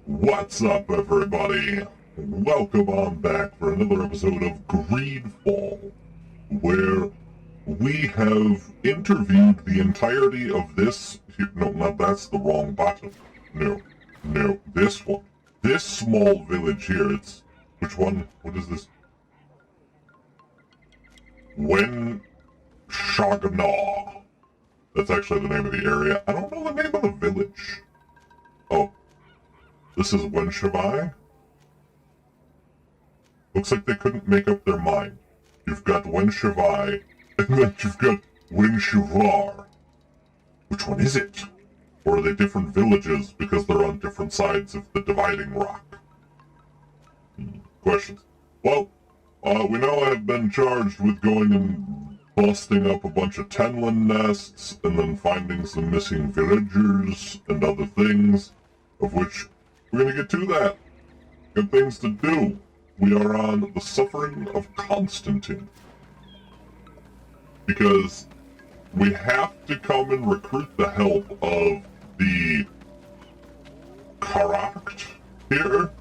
What's up, everybody? Welcome on back for another episode of Greedfall, where we have interviewed the entirety of this... No, not that's the wrong button. No, this one. This small village here, it's... Which one? What is this? Shagana. That's actually the name of the area. I don't know the name of the village. Oh. This is Wenshavai? Looks like they couldn't make up their mind. You've got Wenshavai, and then you've got Wenshavar. Which one is it? Or are they different villages because they're on different sides of the dividing rock? Questions. Well, we now have been charged with going and busting up a bunch of Tenlin nests, and then finding some missing villagers and other things, of which we're gonna get to that. Got things to do. We are on the suffering of Constantine. Because we have to come and recruit the help of the Karakt here.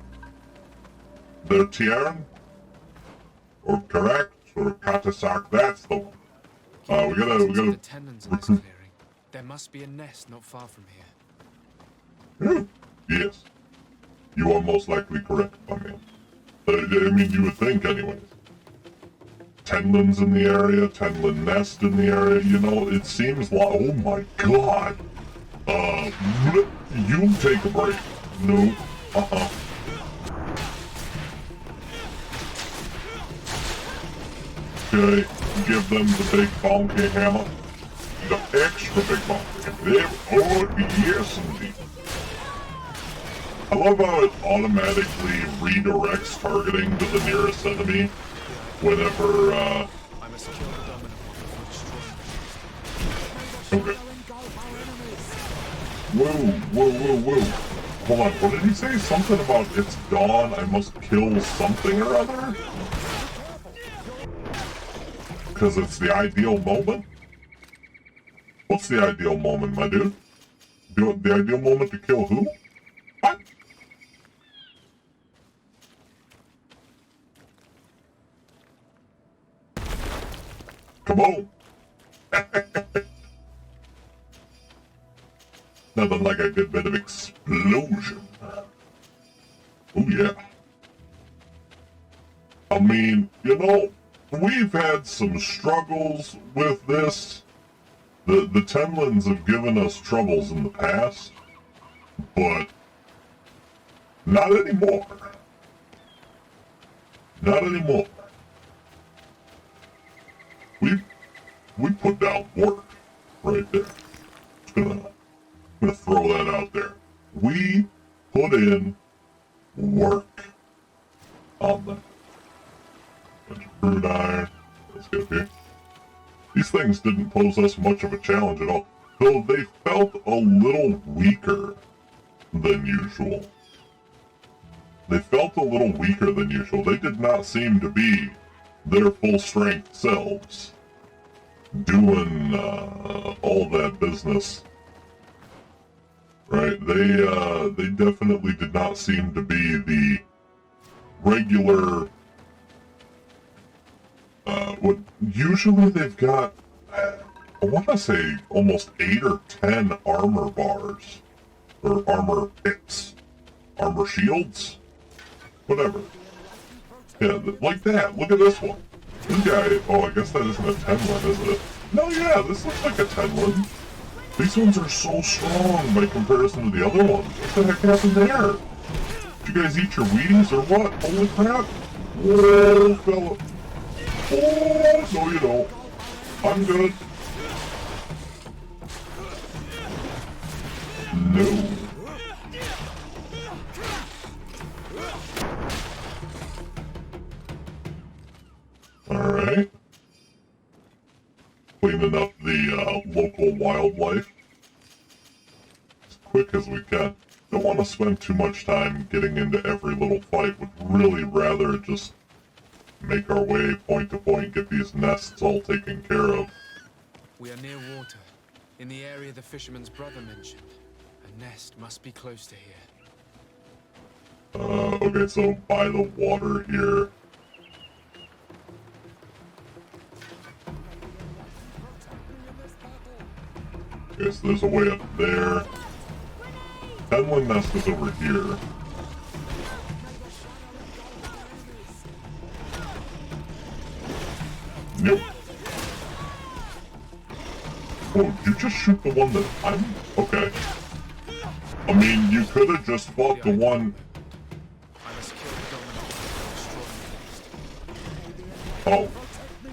The Tiern. Or Correct, or Katasak, that's the one. We gotta the Tenlins in this clearing. There must be a nest not far from here. Yes. You are most likely correct, my man. I mean, you would think anyways. Tenlin's in the area, Tenlin nest in the area, you know, it seems like... Oh my god! You take a break. No. Okay, give them the big bonky hammer. The extra big bonky hammer. Oh, yes indeed. I love how it automatically redirects targeting to the nearest enemy whenever, I must kill the dominant one before destroying. Okay. Whoa. Hold on, what did he say? Something about it's dawn, I must kill something or other? Because it's the ideal moment? What's the ideal moment, my dude? The ideal moment to kill who? What? Come on! Nothing like a good bit of explosion. Oh yeah. I mean, you know, we've had some struggles with this. The Tenlins have given us troubles in the past, but not anymore. Not anymore. We put down work right there. I'm gonna throw that out there. We put in work on that. Bunch of crude iron. Let's get up here. These things didn't pose us much of a challenge at all, though they felt a little weaker than usual. They felt a little weaker than usual. They did not seem to be their full-strength selves doing all that business. Right? They definitely did not seem to be the regular... what usually they've got, I want to say almost 8 or 10 armor bars, or armor pits, armor shields, whatever. Yeah, like that. Look at this one. This guy, oh, I guess that isn't a Tenlin, is it? No, yeah, this looks like a Tenlin. These ones are so strong by comparison to the other ones. What the heck happened there? Did you guys eat your Wheaties or what? Holy crap! Whoa, fella. Oh, no you don't. I'm good. No. Alright. Cleaning up the local wildlife as quick as we can. Don't want to spend too much time getting into every little fight. Would really rather just make our way point to point, get these nests all taken care of. We are near water, in the area the fisherman's brother mentioned. A nest must be close to here. Okay, so by the water here. Okay, so there's a way up there. Penguin nest is over here. Nope. Oh, did you just shoot the one that I'm... Okay. I mean, you could have just fought the one... I must kill the dominant and destroy the nest. Oh.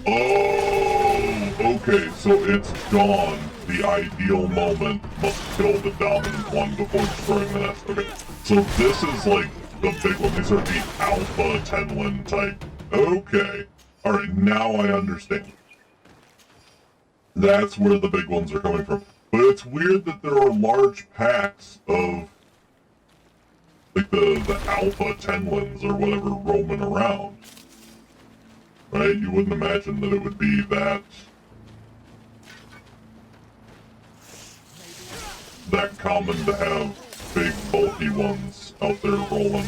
Oh, okay, so it's gone. The ideal moment must kill the dominant one before destroying the nest. Okay, so this is like the big one. These are the alpha Tenlin type. Okay. Alright, now I understand. That's where the big ones are coming from. But it's weird that there are large packs of like the alpha Tenlins or whatever roaming around. Right? You wouldn't imagine that it would be that common to have big bulky ones out there rolling.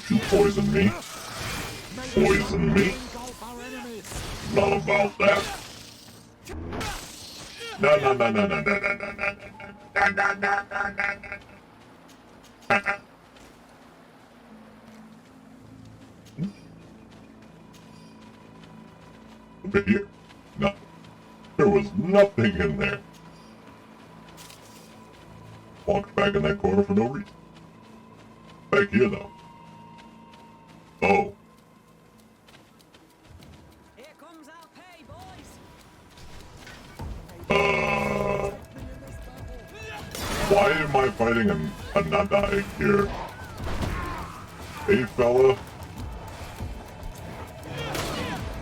You poison me. Poison me. Not about that. No, no, no, no, no, no, no, no, no, no, no, no, no, no, no. Over here? No. There was nothing in there. Walked back in that corner for no reason. Back here, though. Oh. Here comes our pay, boys. Why am I fighting a Nada here? Hey, fella.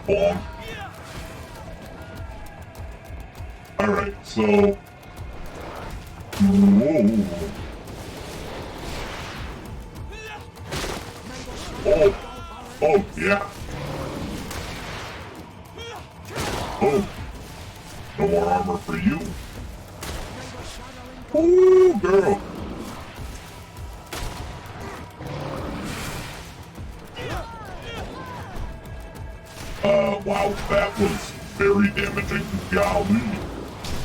Bonk. Alright, so... Whoa. Oh! Oh, yeah! Oh! No more armor for you! Ooh, girl! Wow, that was very damaging. Golly!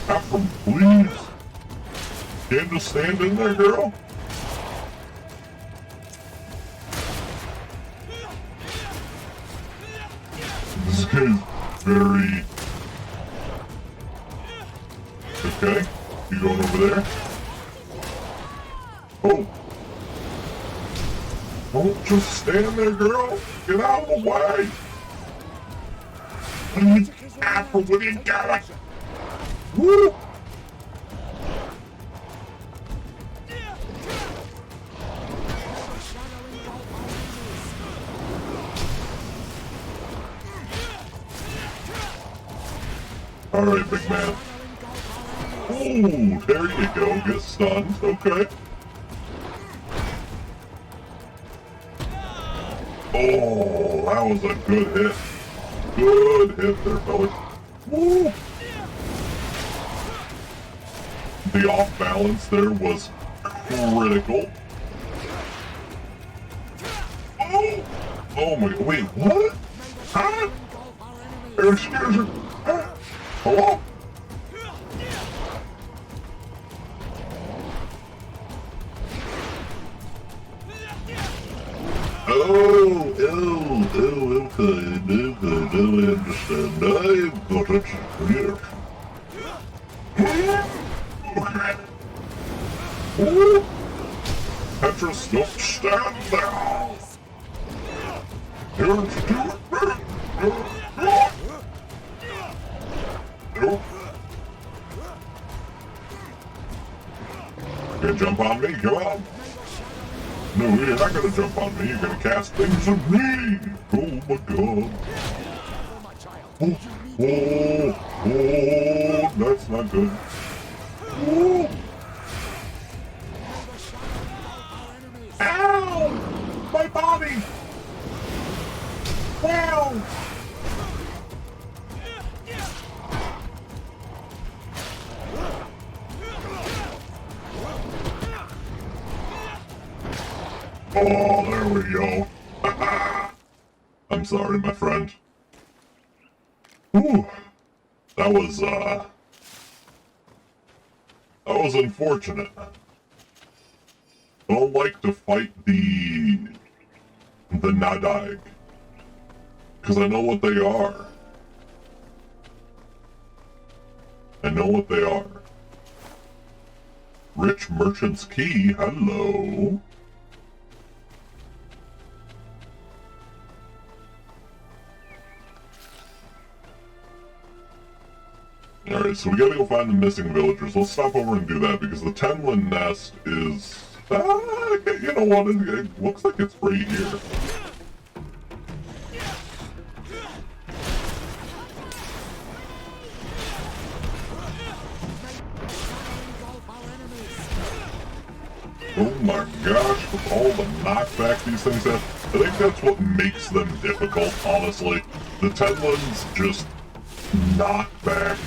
Ephraim, please! Can't just stand in there, girl? This is very... Okay, you going over there? Oh! Don't just stand there, girl! Get out of the way! Please, Apple, what do you got? Woo! Alright, big man. Oh, there you go. Get stunned. Okay. Oh, that was a good hit. Good hit there, fellas. Woo! The off balance there was critical. Oh! Oh my, wait, what? Huh? Excuse me. Huh? Hello? Oh, okay, now I understand. I've got it. Here. Okay. Oh! Petrus, don't stand there! Here, do it! No. Can't jump on me, come on! No, you're not gonna jump on me, you're gonna cast things at me! Oh my god! Oh, that's not good. Oh. Ow! My body! Wow! Oh, there we go. I'm sorry, my friend. Whew. That was unfortunate. I don't like to fight the Nadag, because I know what they are. I know what they are. Rich Merchant's Key, hello. Alright, so we gotta go find the missing villagers. Let's stop over and do that, because the Tenlin nest is... you know what, it looks like it's right here. Oh my gosh, with all the knockback these things have, I think that's what makes them difficult, honestly. The Tenlins just knock back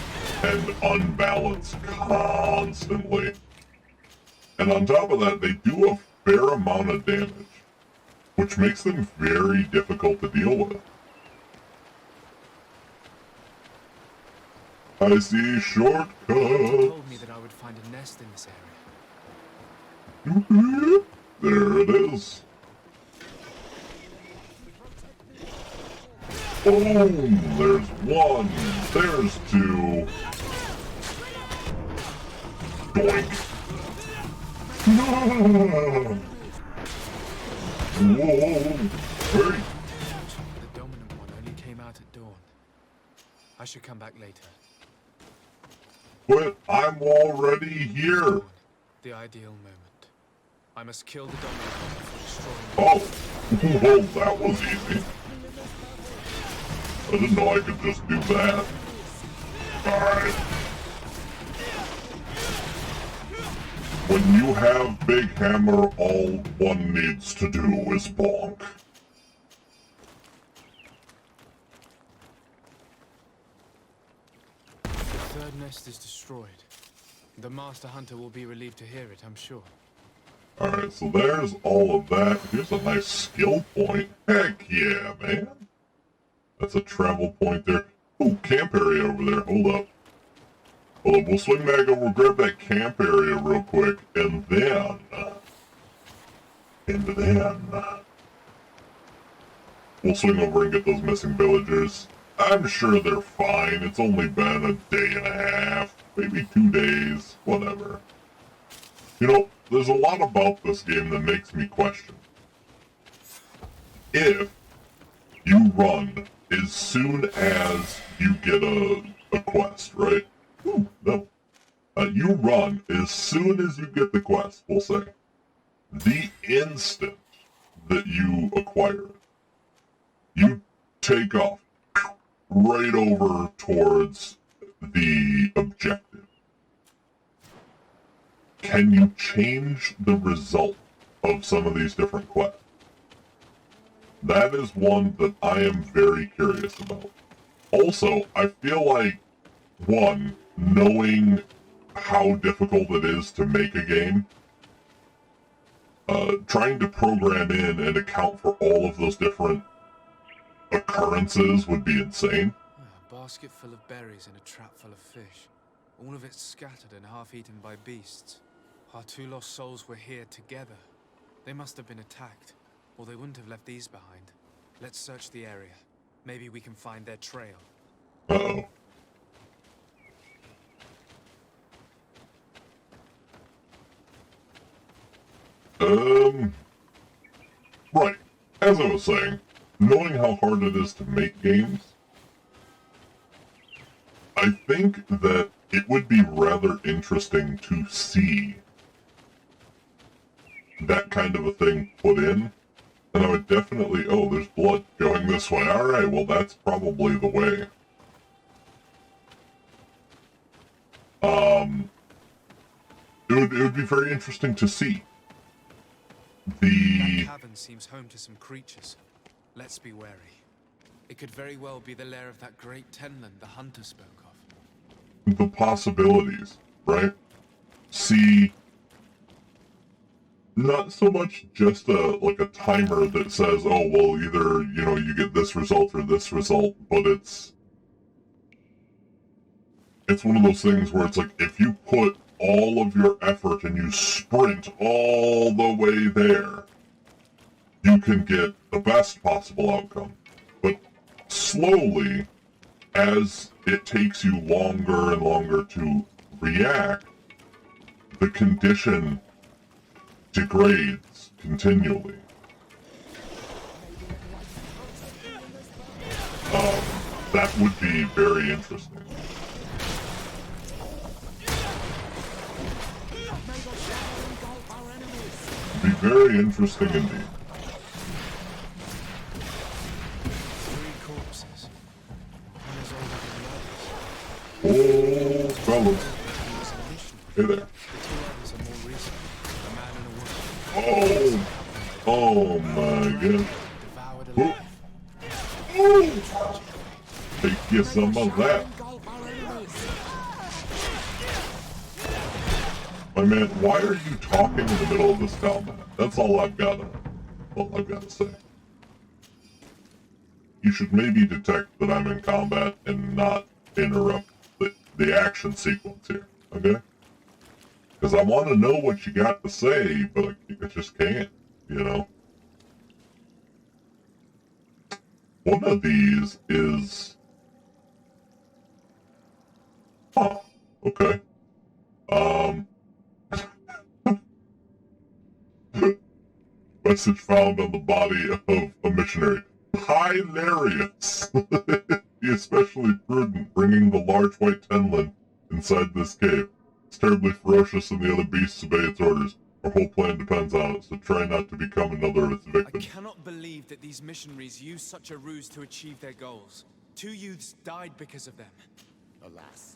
and unbalance constantly. And on top of that, they do a fair amount of damage, which makes them very difficult to deal with. I see shortcuts. You told me that I would find a nest in this area. There it is. Boom! There's one. There's two. Doink. No! Whoa! Hey! The dominant one only came out at dawn. I should come back later. But I'm already here. The ideal moment. I must kill the dominant one before destroying Oh, well, that was easy. I didn't know I could just do that. Alright. When you have Big Hammer, all one needs to do is bonk. The third nest is destroyed. The Master Hunter will be relieved to hear it, I'm sure. Alright, so there's all of that. Here's a nice skill point. Heck yeah, man. That's a travel point there. Ooh, camp area over there. Hold up. Hold up, we'll swing back over, grab that camp area real quick, and then... we'll swing over and get those missing villagers. I'm sure they're fine. It's only been a day and a half, maybe 2 days, whatever. You know, there's a lot about this game that makes me question. If you run as soon as you get a quest, right? Ooh, no. You run as soon as you get the quest, we'll say. The instant that you acquire it, you take off right over towards the objective. Can you change the result of some of these different quests? That is one that I am very curious about. Also, I feel like, one, knowing how difficult it is to make a game, trying to program in and account for all of those different occurrences would be insane. A basket full of berries and a trap full of fish. All of it scattered and half-eaten by beasts. Our 2 lost souls were here together. They must have been attacked, or they wouldn't have left these behind. Let's search the area. Maybe we can find their trail. Uh-oh. Right. As I was saying, knowing how hard it is to make games, I think that it would be rather interesting to see that kind of a thing put in. And I would definitely... Oh, there's blood going this way. Alright, well that's probably the way. It would be very interesting to see. That cavern seems home to some creatures. Let's be wary. It could very well be the lair of that great Tenlin the hunter spoke of. The possibilities, right? See, not so much just like a timer that says, oh, well, either, you know, you get this result or this result, but it's one of those things where it's like, if you put all of your effort and you sprint all the way there, you can get the best possible outcome. But slowly, as it takes you longer and longer to react, the condition degrades continually. That would be very interesting. Be very interesting indeed. 3 corpses. One is older than the others. Oh, fellas. He was a missionary. Hey there. The 2 others are more recent. A man and a woman. Oh my god. Devoured Oh. alive. Oh. Take you some of that. My man, why are you talking in the middle of this combat? That's all I've gotta say. You should maybe detect that I'm in combat and not interrupt the action sequence here, okay? Because I want to know what you got to say, but I just can't, you know? One of these is... Huh, okay. Message found on the body of a missionary. Hilarious! Be especially prudent bringing the large white tenlin inside this cave. It's terribly ferocious and the other beasts obey its orders. Our whole plan depends on it, so try not to become another of its I victims. cannot believe that these missionaries used such a ruse to achieve their goals. 2 youths died because of them. Alas,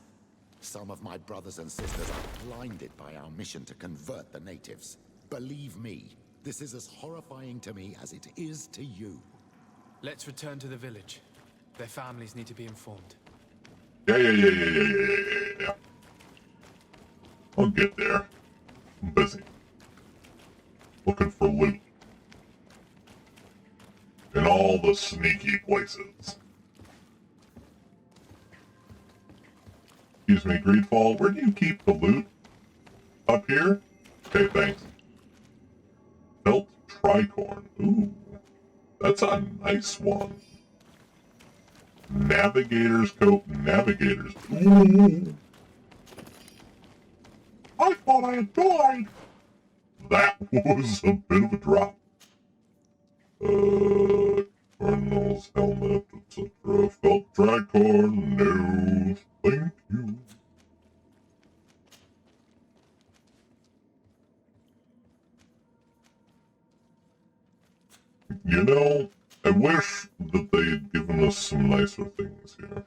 some of my brothers and sisters are blinded by our mission to convert the natives. Believe me, this is as horrifying to me as it is to you. Let's return to the village. Their families need to be informed. Yeah. I'll get there. I'm busy. Looking for loot. In all the sneaky places. Excuse me, Greedfall, where do you keep the loot? Up here? Okay, thanks. Felt tricorn. Ooh. That's a nice one. Navigator's coat, navigators. Ooh. I thought I had died. That was a bit of a drop. Cardinal's helmet, etc. Felt tricorn, no, thank you. You know, I wish that they had given us some nicer things here.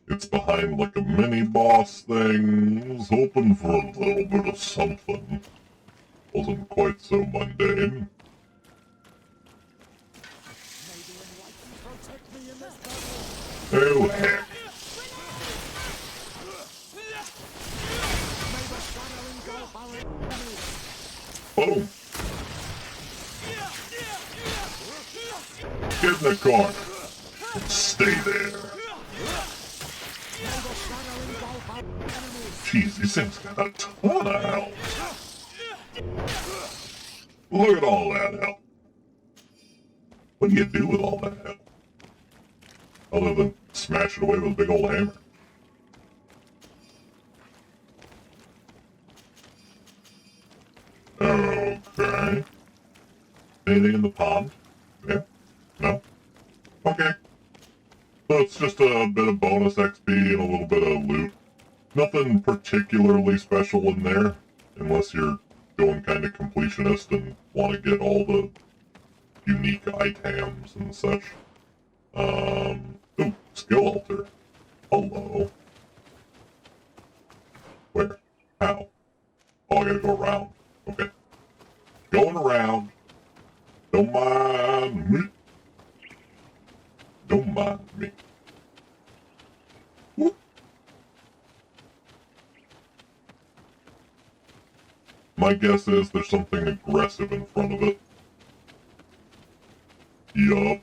It's behind like a mini-boss thing. I was hoping for a little bit of something. Wasn't quite so mundane. Oh heck. Boom. Get in the corner. Stay there. Jeez, these things got a ton of health. Look at all that health. What do you do with all that health? Other than smash it away with a big old hammer. Okay. Anything in the pond? Yeah? No? Okay. So it's just a bit of bonus XP and a little bit of loot. Nothing particularly special in there, unless you're going kind of completionist and want to get all the unique items and such. Ooh, skill altar. Hello. Where? How? Oh, I gotta go around. Okay. Going around. Don't mind me. Don't mind me. Whoop. My guess is there's something aggressive in front of it. Yup.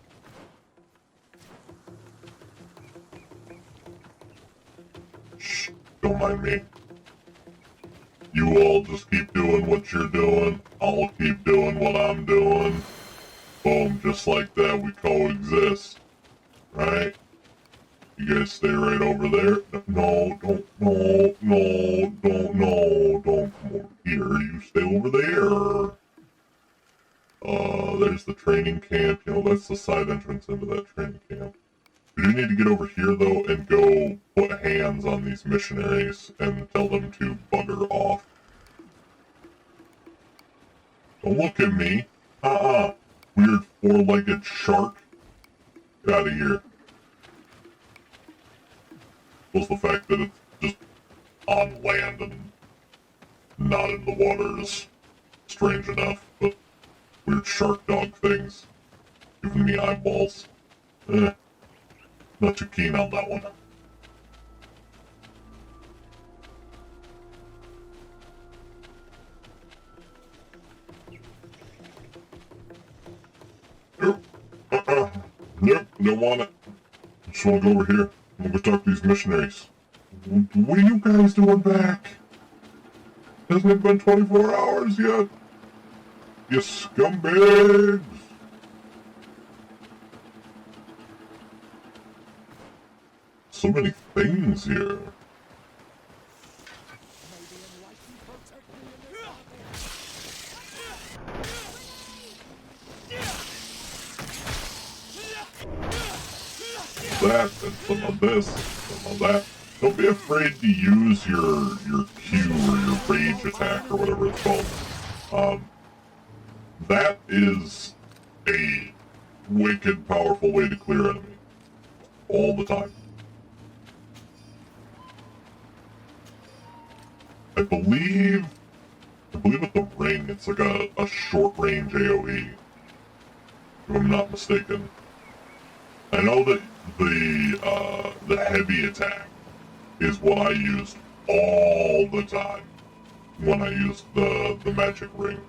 Shh, don't mind me. You all just keep doing what you're doing. I'll keep doing what I'm doing. Boom, just like that, we coexist. Right? You guys stay right over there. No, don't come over here. You stay over there. There's the training camp. You know, that's the side entrance into that training camp. We do need to get over here, though, and go put hands on these missionaries and tell them to bugger off. Don't look at me. Weird four-legged shark. Get out of here. Plus the fact that it's just on land and not in the water is strange enough, but weird shark dog things. Giving me eyeballs. Not too keen on that one. Nope, don't want it. Just wanna go over here. I'm gonna go talk to these missionaries. What are you guys doing back? Hasn't it been 24 hours yet? You scumbags! So many things here. That and some of this, some of that. Don't be afraid to use your Q or your rage attack or whatever it's called. That is a wicked powerful way to clear enemy. All the time. I believe with the ring it's like a short range AoE. If I'm not mistaken. I know that the heavy attack is what I used all the time when I used the magic ring.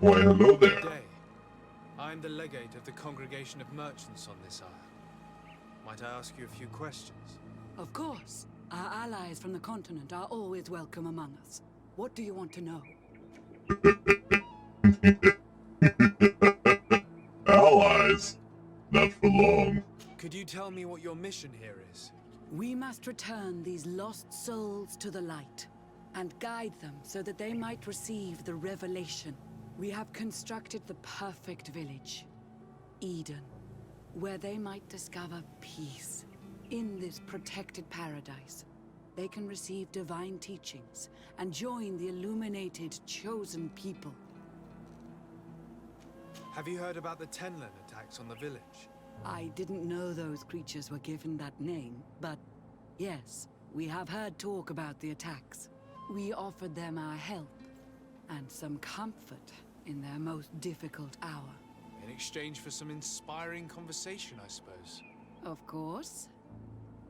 Why, hello there. Good day. I'm the legate of the Congregation of Merchants on this isle. Might I ask you a few questions? Of course. Our allies from the continent are always welcome among us. What do you want to know? Allies? Not for long. Could you tell me what your mission here is? We must return these lost souls to the light and guide them so that they might receive the revelation. We have constructed the perfect village, Eden, where they might discover peace. In this protected paradise, they can receive divine teachings and join the illuminated chosen people. Have you heard about the Tenlin attacks on the village? I didn't know those creatures were given that name, but yes, we have heard talk about the attacks. We offered them our help and some comfort in their most difficult hour. In exchange for some inspiring conversation, I suppose. Of course.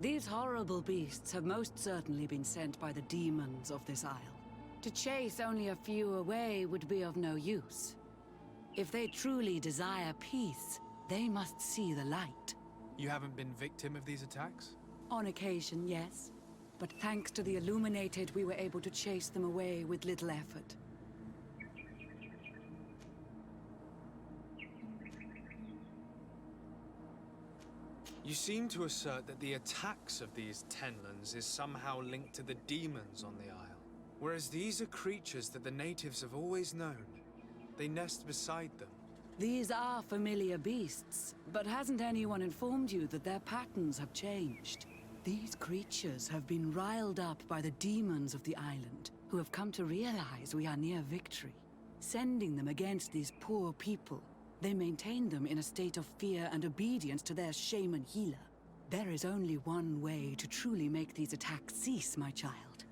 These horrible beasts have most certainly been sent by the demons of this isle. To chase only a few away would be of no use. If they truly desire peace, they must see the light. You haven't been victim of these attacks? On occasion, yes. But thanks to the Illuminated, we were able to chase them away with little effort. You seem to assert that the attacks of these Tenlins is somehow linked to the demons on the isle. Whereas these are creatures that the natives have always known. They nest beside them. These are familiar beasts, but hasn't anyone informed you that their patterns have changed? These creatures have been riled up by the demons of the island, who have come to realize we are near victory. Sending them against these poor people, they maintain them in a state of fear and obedience to their shaman healer. There is only one way to truly make these attacks cease, my child.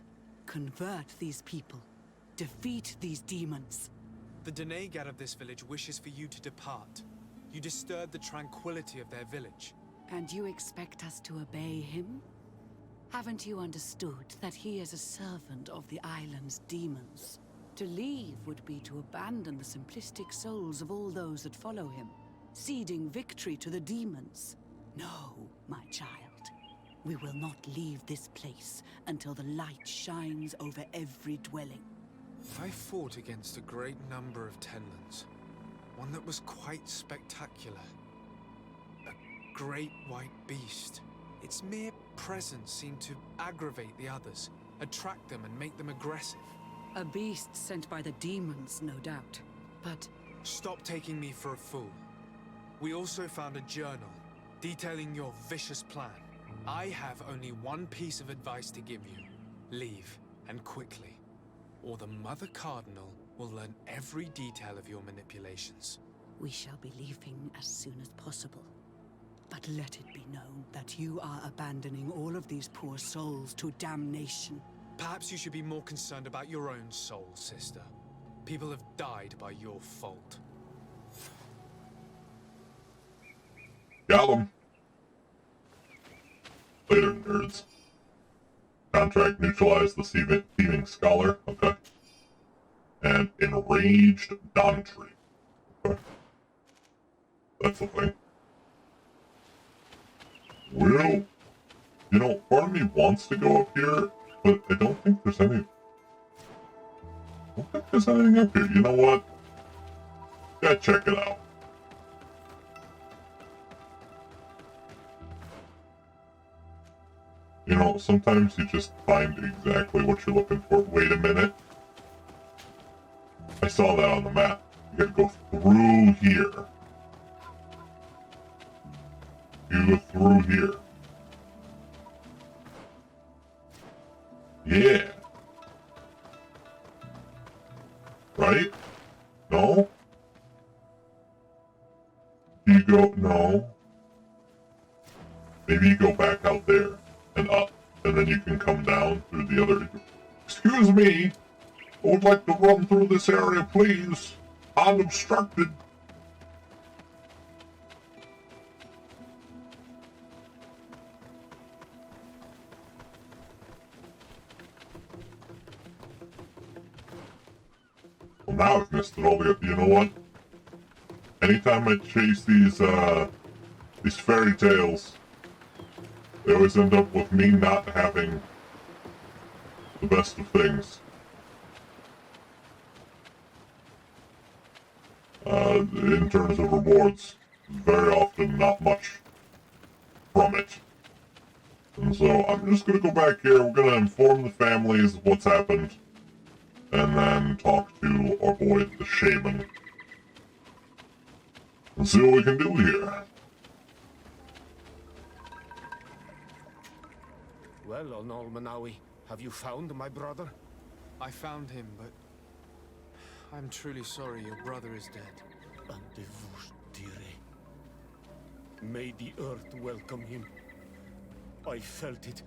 Convert these people. Defeat these demons. The Denegat of this village wishes for you to depart. You disturbed the tranquility of their village. And you expect us to obey him? Haven't you understood that he is a servant of the island's demons? To leave would be to abandon the simplistic souls of all those that follow him, ceding victory to the demons. No, my child. We will not leave this place until the light shines over every dwelling. I fought against a great number of Tenlans. One that was quite spectacular. A great white beast. Its mere presence seemed to aggravate the others, attract them and make them aggressive. A beast sent by the demons, no doubt. But Stop taking me for a fool. We also found a journal detailing your vicious plan. I have only one piece of advice to give you. Leave, and quickly. Or the Mother Cardinal will learn every detail of your manipulations. we shall be leaving as soon as possible. But let it be known that you are abandoning all of these poor souls to damnation. Perhaps you should be more concerned about your own soul, sister. People have died by your fault. Got 'em. Later, nerds. Contract neutralize the thieving scholar. Okay. And enraged Dontry. Okay. That's the thing. Well, you know, part of me wants to go up here, but I don't think there's any... I don't think there's anything up here. You know what? Yeah, check it out. You know, sometimes you just find exactly what you're looking for. Wait a minute. I saw that on the map. You gotta go through here. You go through here. Yeah. Right? No? You go... No. Maybe you go back out there. And up, and then you can come down through the other... Excuse me! I would like to run through this area, please. Unobstructed. Well, now I've missed it all the... You know what? Anytime I chase these fairy tales, they always end up with me not having the best of things. In terms of rewards, very often not much from it. And so I'm just gonna go back here, we're gonna inform the families of what's happened, and then talk to our boy the shaman, and see what we can do here. Well, Onol Manawi, have you found my brother? I found him, but... I'm truly sorry your brother is dead. Andevush dire. May the earth welcome him. I felt it.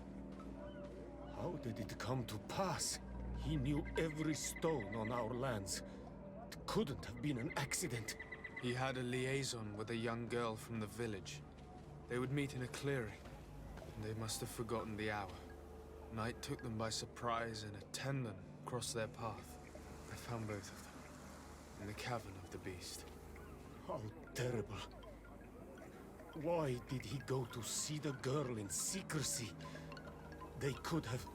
How did it come to pass? He knew every stone on our lands. It couldn't have been an accident. He had a liaison with a young girl from the village. They would meet in a clearing. They must have forgotten the hour. Night took them by surprise and a Tenlin crossed their path. I found both of them. In the cavern of the beast. How terrible. Why did he go to see the girl in secrecy? They could have...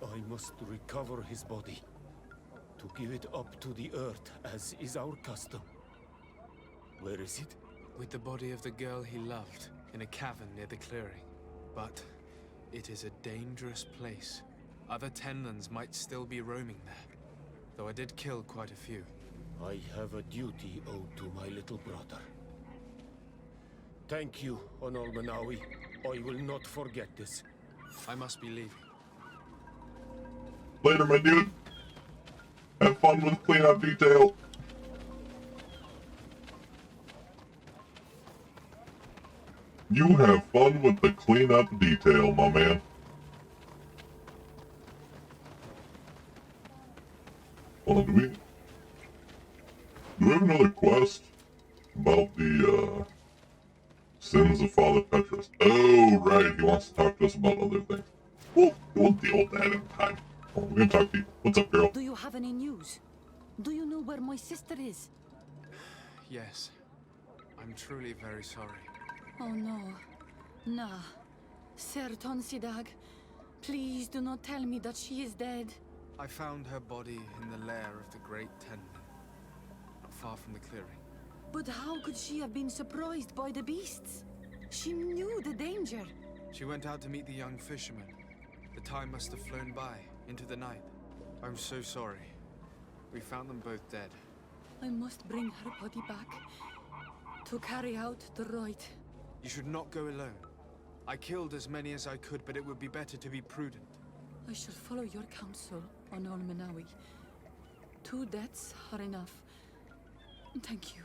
I must recover his body. To give it up to the earth, as is our custom. Where is it? With the body of the girl he loved, in a cavern near the clearing. But it is a dangerous place. Other Tenlans might still be roaming there, though I did kill quite a few. I have a duty owed to my little brother. Thank you, Onol Manawi. I will not forget this. I must be leaving. Later, my dude. Have fun with cleanup detail. You have fun with the cleanup detail, my man. Hold on, do we have another quest? But about the sins of Father Petrus. Oh, right, he wants to talk to us about other things. We'll deal with that in time. Oh, we're gonna talk to you. What's up, girl? Do you have any news? Do you know where my sister is? Yes. I'm truly very sorry. Oh no. Nah. Sir Tonsidag, please do not tell me that she is dead. I found her body in the lair of the Great Tendon, not far from the clearing. But how could she have been surprised by the beasts? She knew the danger. She went out to meet the young fisherman. The time must have flown by, into the night. I'm so sorry. We found them both dead. I must bring her body back to carry out the rite. You should not go alone. I killed as many as I could, but it would be better to be prudent. I shall follow your counsel on Olmenawi. 2 deaths are enough. Thank you.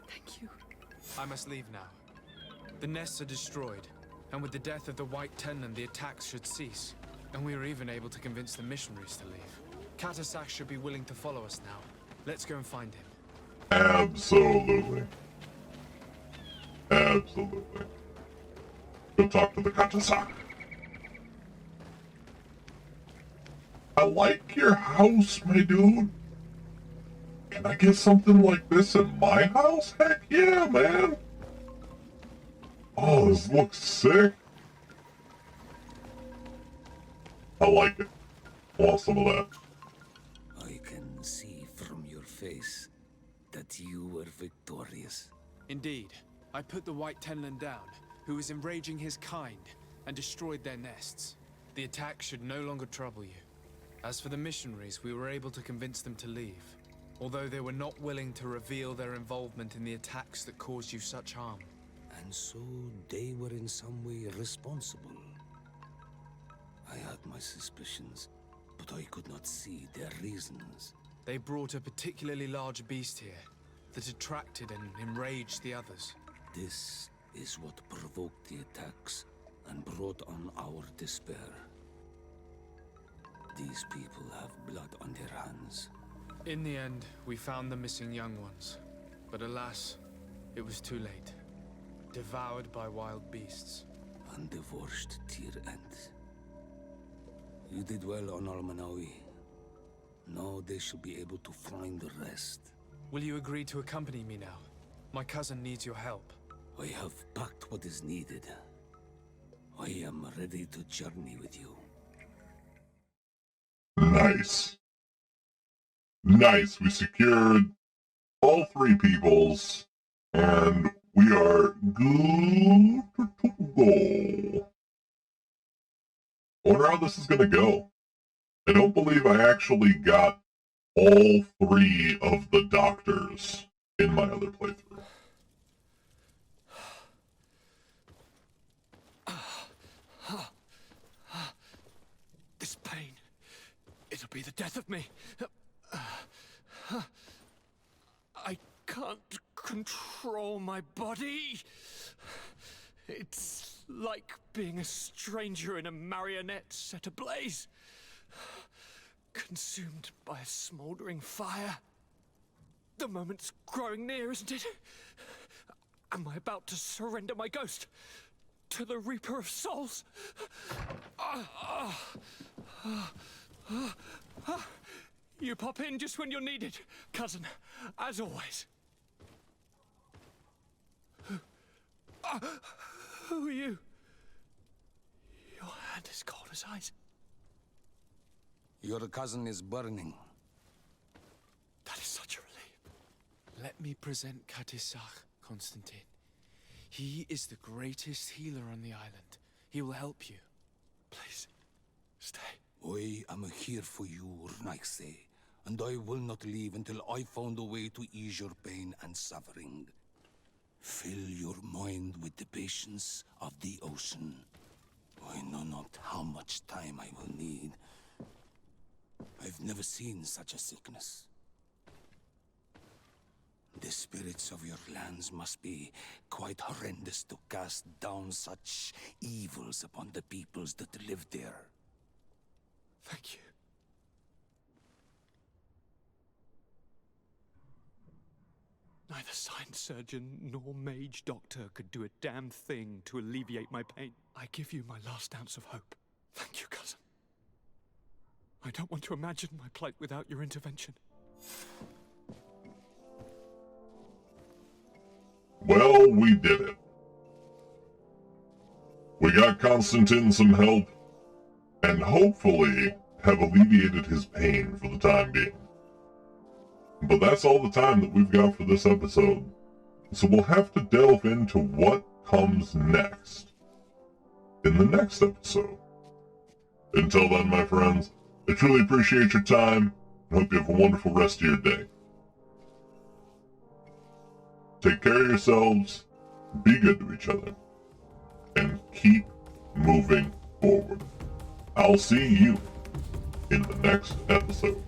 Thank you. I must leave now. The nests are destroyed, and with the death of the White Tenland, the attacks should cease. And we were even able to convince the missionaries to leave. Katasak should be willing to follow us now. Let's go and find him. Absolutely. Absolutely. Go talk to the Katasak. I like your house, my dude. Can I get something like this in my house? Heck yeah, man. Oh, this looks sick. I like it. I want some of that. I can see from your face that you were victorious. Indeed. I put the White Tenland down, who was enraging his kind, and destroyed their nests. The attack should no longer trouble you. As for the missionaries, we were able to convince them to leave, although they were not willing to reveal their involvement in the attacks that caused you such harm. And so they were in some way responsible. I had my suspicions, but I could not see their reasons. They brought a particularly large beast here that attracted and enraged the others. This is what provoked the attacks and brought on our despair. These people have blood on their hands. In the end, we found the missing young ones. But alas, it was too late. Devoured by wild beasts. And divorced to your end. You did well on Almanawi. Now they should be able to find the rest. Will you agree to accompany me now? My cousin needs your help. I have packed what is needed. I am ready to journey with you. Nice. Nice. We secured all 3 peoples, and we are good to go. I wonder how this is going to go. I don't believe I actually got all 3 of the doctors in my other playthrough. This pain, it'll be the death of me. I can't control my body. It's like being a stranger in a marionette set ablaze. Consumed by a smoldering fire. The moment's growing near, isn't it? Am I about to surrender my ghost to the Reaper of Souls? You pop in just when you're needed, cousin, as always. Who are you? Your hand is cold as ice. Your cousin is burning. That is such a relief. Let me present Katisak, Constantine. He is the greatest healer on the island. He will help you. Please, stay. I am here for you, Urnaxe, and I will not leave until I found a way to ease your pain and suffering. Fill your mind with the patience of the ocean. I know not how much time I will need. I've never seen such a sickness. The spirits of your lands must be quite horrendous to cast down such evils upon the peoples that live there. Thank you. Neither science surgeon nor mage doctor could do a damn thing to alleviate my pain. I give you my last ounce of hope. Thank you, cousin. I don't want to imagine my plight without your intervention. Well, we did it. We got Constantine some help, and hopefully have alleviated his pain for the time being. But that's all the time that we've got for this episode, so we'll have to delve into what comes next in the next episode. Until then, my friends, I truly appreciate your time, and hope you have a wonderful rest of your day. Take care of yourselves, be good to each other, and keep moving forward. I'll see you in the next episode.